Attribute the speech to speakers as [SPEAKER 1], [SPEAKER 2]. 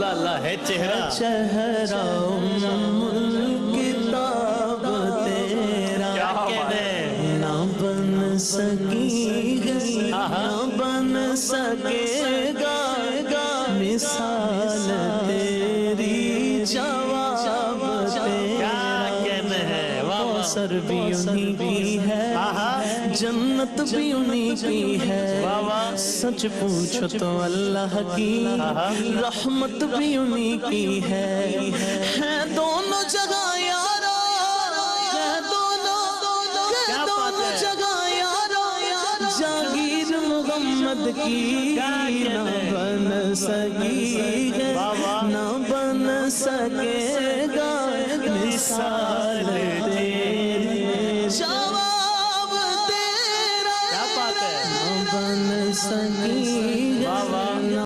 [SPEAKER 1] اللہ اللہ ہے چہرہ
[SPEAKER 2] چہرہ کتاب تیرا نہ بن سکی نہ بن سکے گا مثال تیری جواب تیرا کوثر بھی انہی کی ہے جنت بھی انہی کی ہے سچ پوچھو تو اللہ کی رحمت بھی انہی کی ہے دونوں جگہ یارو ہے دونوں جگہ یارو جاگیر محمد کی نہ بن سکے